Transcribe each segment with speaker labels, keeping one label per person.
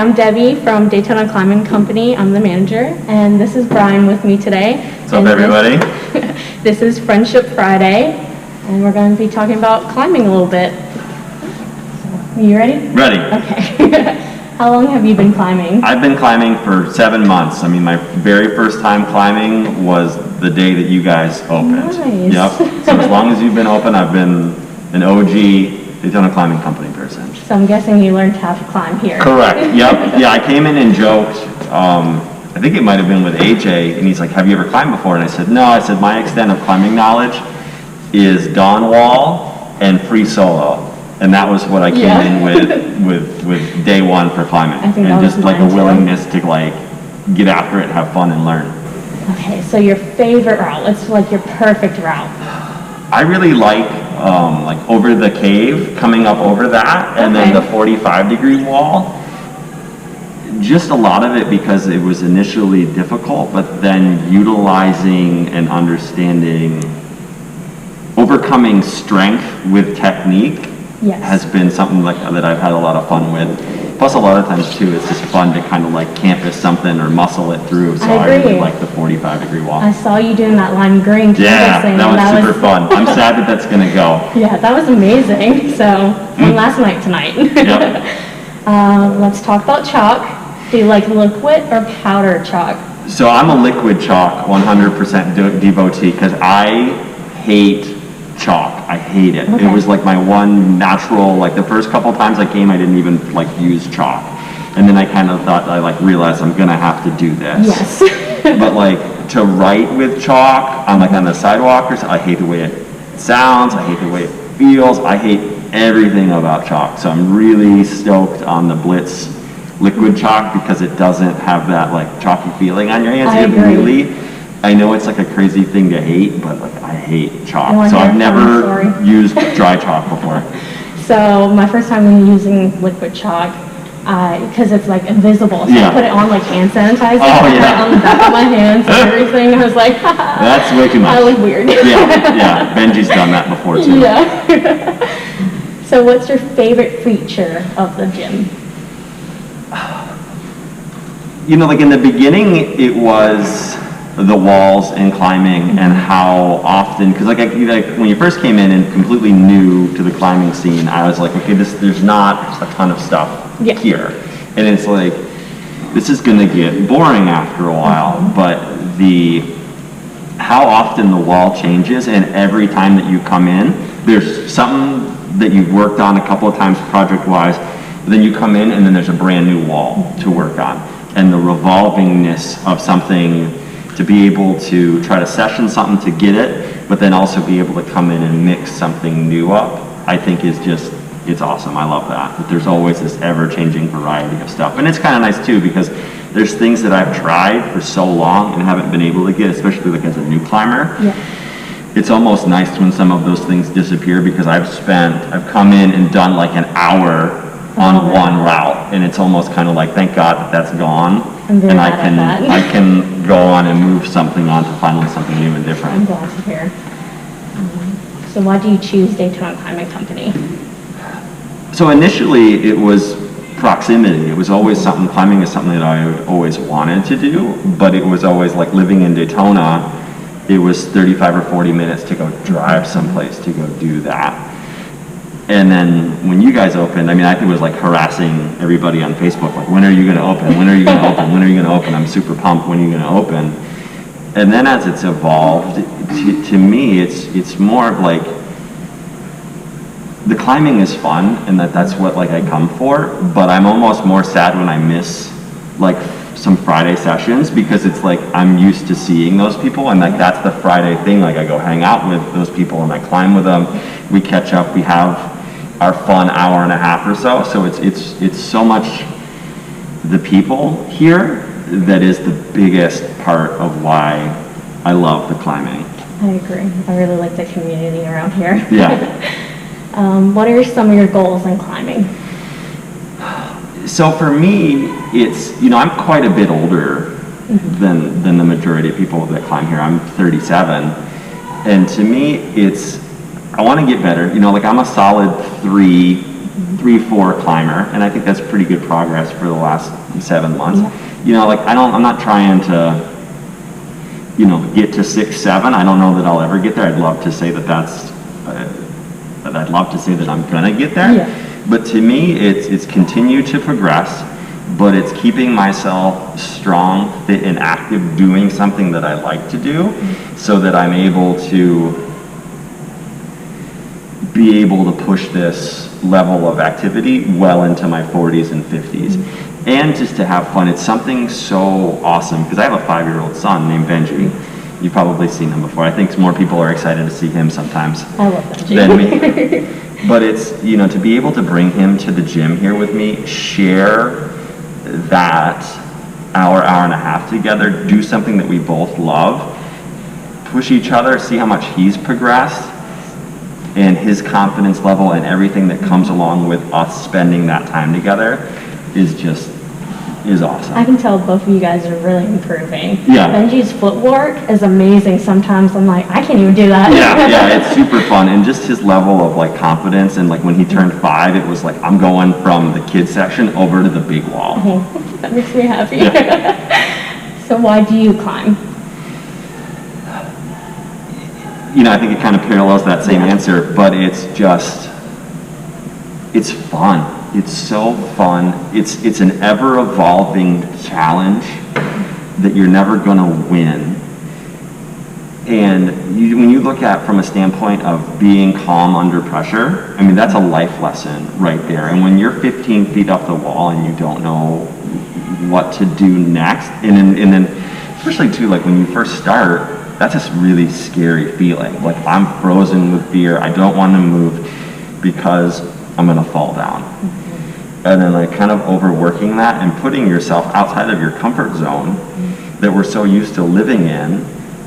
Speaker 1: I'm Debbie from Daytona Climbing Company. I'm the manager, and this is Brian with me today.
Speaker 2: What's up, everybody?
Speaker 1: This is Friendship Friday, and we're going to be talking about climbing a little bit. Are you ready?
Speaker 2: Ready.
Speaker 1: Okay. How long have you been climbing?
Speaker 2: I've been climbing for 7 months. I mean, my very first time climbing was the day that you guys opened.
Speaker 1: Nice.
Speaker 2: Yep. So as long as you've been open, I've been an OG Daytona Climbing Company person.
Speaker 1: So I'm guessing you learned how to climb here.
Speaker 2: Correct. Yep. Yeah, I came in and joked. I think it might have been with AJ, and he's like, "Have you ever climbed before?" And I said, "No." I said, "My extent of climbing knowledge is dawn wall and free solo." And that was what I came in with day one for climbing. And just like a willingness to like get after it, have fun, and learn.
Speaker 1: Okay, so your favorite route, what's like your perfect route?
Speaker 2: I really like over the cave, coming up over that, and then the 45-degree wall. Just a lot of it because it was initially difficult, but then utilizing and understanding, overcoming strength with technique has been something like that I've had a lot of fun with. Plus, a lot of times too, it's just fun to kind of like campus something or muscle it through. So I really like the 45-degree wall.
Speaker 1: I saw you doing that lime green canvassing.
Speaker 2: Yeah, that was super fun. I'm sad that that's gonna go.
Speaker 1: Yeah, that was amazing. So last night tonight.
Speaker 2: Yep.
Speaker 1: Let's talk about chalk. Do you like liquid or powder chalk?
Speaker 2: So I'm a liquid chalk 100% devotee because I hate chalk. I hate it. It was like my one natural, like the first couple times I came, I didn't even like use chalk. And then I kind of thought, I like realized I'm gonna have to do this.
Speaker 1: Yes.
Speaker 2: But like to write with chalk on the sidewalk, I hate the way it sounds. I hate the way it feels. I hate everything about chalk. So I'm really stoked on the Blitz liquid chalk because it doesn't have that like chalky feeling on your hands.
Speaker 1: I agree.
Speaker 2: I know it's like a crazy thing to hate, but like I hate chalk. So I've never used dry chalk before.
Speaker 1: So my first time using liquid chalk, because it's like invisible, so I put it on like hand sanitizer. On the back of my hands and everything. I was like,
Speaker 2: that's way too much.
Speaker 1: I look weird.
Speaker 2: Yeah. Benji's done that before too.
Speaker 1: Yeah. So what's your favorite feature of the gym?
Speaker 2: You know, like in the beginning, it was the walls and climbing and how often, because like when you first came in and completely new to the climbing scene, I was like, okay, there's not a ton of stuff here, and it's like this is gonna get boring after a while. But how often the wall changes, and every time that you come in, there's something that you've worked on a couple of times project-wise, but then you come in and then there's a brand new wall to work on, and the revolvingness of something. To be able to try to session something to get it, but then also be able to come in and mix something new up, I think is just, it's awesome. I love that there's always this ever-changing variety of stuff. And it's kind of nice too, because there's things that I've tried for so long and haven't been able to get, especially like as a new climber. It's almost nice when some of those things disappear, because I've come in and done like an hour on one route, and it's almost kind of like, thank God that that's gone. And I can go on and move something on to finally something new and different.
Speaker 1: I'm glad to hear. So why do you choose Daytona Climbing Company?
Speaker 2: So initially it was proximity. It was always something, climbing is something that I always wanted to do, but it was always like living in Daytona, it was 35 or 40 minutes to go drive someplace to go do that. And then when you guys opened, I mean, I think it was like harassing everybody on Facebook, like, when are you going to open? When are you going to open? When are you going to open? I'm super pumped. When are you going to open? And then as it's evolved, to me, it's more of like, the climbing is fun, and that's what like I come for, but I'm almost more sad when I miss like some Friday sessions, because it's like I'm used to seeing those people, and like that's the Friday thing. Like I go hang out with those people and I climb with them, we catch up, we have our fun hour and a half or so. So it's so much the people here that is the biggest part of why I love the climbing.
Speaker 1: I agree. I really like the community around here.
Speaker 2: Yeah.
Speaker 1: What are some of your goals in climbing?
Speaker 2: So for me, it's, I'm quite a bit older than the majority of people that climb here. I'm 37, and to me, I want to get better. Like I'm a solid 3 3-4 climber, and I think that's pretty good progress for the last 7 months.
Speaker 1: Yeah.
Speaker 2: You know, like I'm not trying to, you know, get to 6, 7. I don't know that I'll ever get there. I'd love to say that I'd love to say that I'm gonna get there.
Speaker 1: Yeah.
Speaker 2: But to me, it's continue to progress, but it's keeping myself strong, fit, and active, doing something that I like to do, so that I'm able to be able to push this level of activity well into my 40s and 50s. And just to have fun. It's something so awesome, because I have a 5-year-old son named Benji. You've probably seen him before. I think more people are excited to see him sometimes
Speaker 1: I love Benji.
Speaker 2: than me. But it's, you know, to be able to bring him to the gym here with me, share that hour and a half together, do something that we both love, push each other, see how much he's progressed, and his confidence level and everything that comes along with us spending that time together is awesome.
Speaker 1: I can tell both of you guys are really improving.
Speaker 2: Yeah.
Speaker 1: Benji's footwork is amazing. Sometimes I'm like, I can't even do that.
Speaker 2: Yeah, it's super fun. And just his level of like confidence, and like when he turned 5, it was like, I'm going from the kids section over to the big wall.
Speaker 1: Oh, that makes me happy.
Speaker 2: Yeah.
Speaker 1: So why do you climb?
Speaker 2: You know, I think it kind of parallels that same answer, but it's fun. It's so fun. It's an ever-evolving challenge that you're never going to win. And when you look at from a standpoint of being calm under pressure, I mean, that's a life lesson right there. And when you're 15 feet up the wall and you don't know what to do next, and then especially too, like when you first start, that's just really scary feeling. Like I'm frozen with fear. I don't want to move because I'm going to fall down. And then like kind of overworking that and putting yourself outside of your comfort zone that we're so used to living in,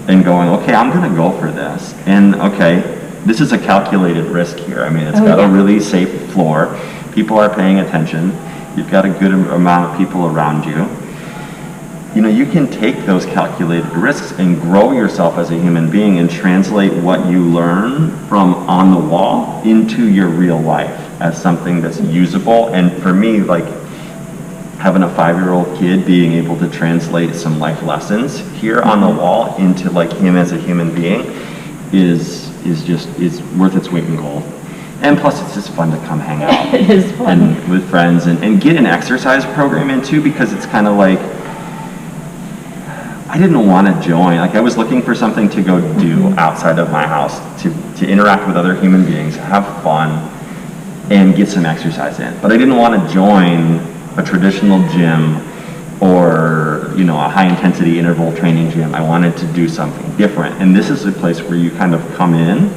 Speaker 2: and going, okay, I'm going to go for this. And okay, this is a calculated risk here. I mean, it's got a really safe floor. People are paying attention. You've got a good amount of people around you. You know, you can take those calculated risks and grow yourself as a human being and translate what you learn from on the wall into your real life as something that's usable. And for me, like having a 5-year-old kid, being able to translate some life lessons here on the wall into like him as a human being is worth its weight in gold. And plus it's just fun to come hang out.
Speaker 1: It is fun.
Speaker 2: And with friends and get an exercise program in too, because it's kind of like, I didn't want to join. Like I was looking for something to go do outside of my house, to interact with other human beings, have fun, and get some exercise in. But I didn't want to join a traditional gym or, you know, a high intensity interval training gym. I wanted to do something different. And this is a place where you kind of come in,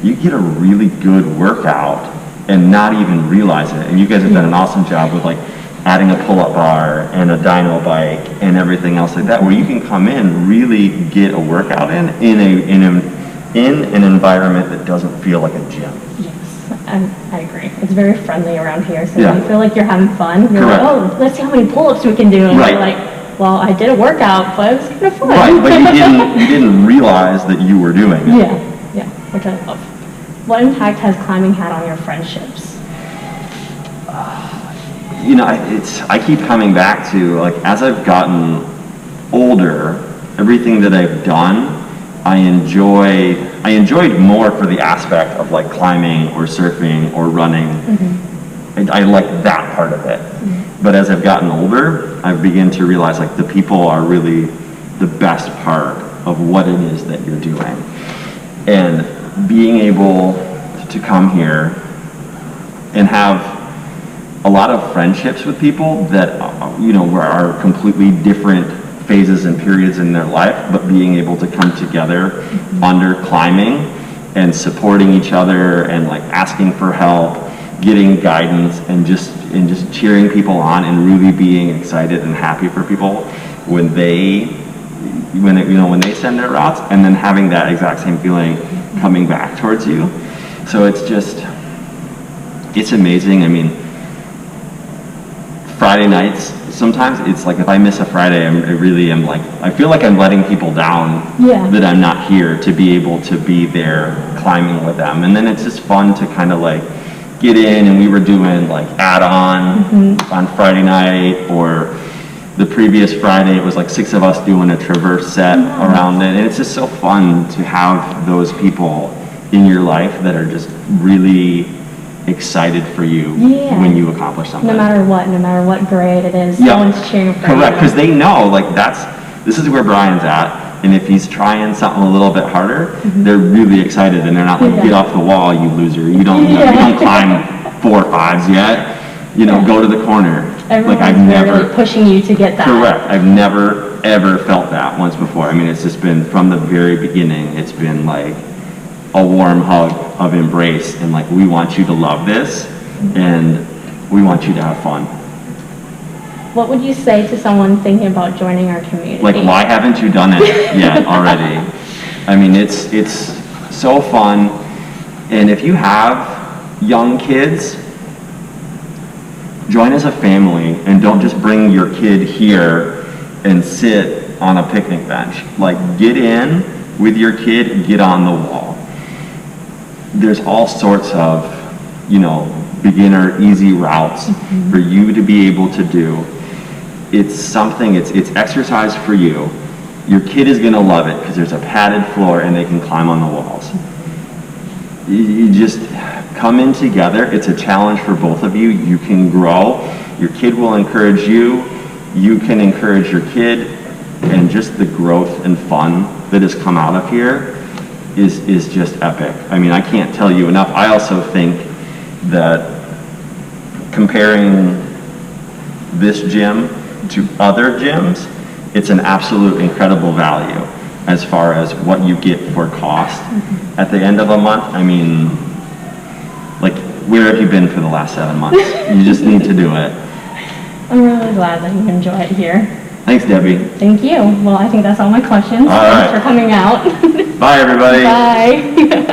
Speaker 2: you get a really good workout and not even realize it. And you guys have done an awesome job with like adding a pull-up bar and a dyno bike and everything else like that, where you can come in, really get a workout in an environment that doesn't feel like a gym.
Speaker 1: Yes, I agree. It's very friendly around here, so
Speaker 2: Yeah.
Speaker 1: you feel like you're having fun. You're
Speaker 2: Correct.
Speaker 1: like, oh, let's see how many pull-ups we can do. And
Speaker 2: Right.
Speaker 1: you're like, well, I did a workout, but it was kind of fun.
Speaker 2: Right, but you didn't realize that you were doing it.
Speaker 1: Yeah, which I love. What impact has climbing had on your friendships?
Speaker 2: You know, I keep coming back to, like, as I've gotten older, everything that I've done, I enjoyed more for the aspect of like climbing or surfing or running. And I like that part of it. But as I've gotten older, I've begun to realize like the people are really the best part of what it is that you're doing. And being able to come here and have a lot of friendships with people that, you know, are completely different phases and periods in their life, but being able to come together under climbing and supporting each other and like asking for help, getting guidance, and just cheering people on and really being excited and happy for people when they send their routes, and then having that exact same feeling coming back towards you. So it's amazing. I mean, Friday nights, sometimes it's like if I miss a Friday, I feel like I'm letting people down that I'm not here to be able to be there climbing with them. And then it's just fun to kind of like get in and we were doing like add-on on Friday night, or the previous Friday it was like 6 of us doing a traverse set around it. And it's just so fun to have those people in your life that are just really excited for you when you accomplish something.
Speaker 1: No matter what grade it is,
Speaker 2: Yep.
Speaker 1: someone's cheering for you.
Speaker 2: Correct, because they know like this is where Brian's at. And if he's trying something a little bit harder, they're really excited, and they're not like, get off the wall, you loser. You don't climb 4 or 5s yet. You know, go to the corner.
Speaker 1: Everyone's
Speaker 2: like I've never
Speaker 1: really pushing you to get that.
Speaker 2: Correct. I've never ever felt that once before. I mean, it's just been from the very beginning. It's been like a warm hug of embrace, and like, we want you to love this, and we want you to have fun.
Speaker 1: What would you say to someone thinking about joining our community?
Speaker 2: Like, why haven't you done it yet already? I mean, it's so fun. And if you have young kids, join as a family, and don't just bring your kid here and sit on a picnic bench. Like, get in with your kid and get on the wall. There's all sorts of, beginner, easy routes for you to be able to do. It's something, it's exercise for you. Your kid is gonna love it because there's a padded floor and they can climb on the walls. You just come in together. It's a challenge for both of you. You can grow. Your kid will encourage you. You can encourage your kid. And just the growth and fun that has come out of here is just epic. I mean, I can't tell you enough. I also think that comparing this gym to other gyms, it's an absolute incredible value as far as what you get for cost at the end of a month. I mean, like, where have you been for the last 7 months? You just need to do it.
Speaker 1: I'm really glad that you enjoy it here.
Speaker 2: Thanks, Debbie.
Speaker 1: Thank you. Well, I think that's all my questions.
Speaker 2: All right.
Speaker 1: Thanks for coming out.
Speaker 2: Bye, everybody.
Speaker 1: Bye.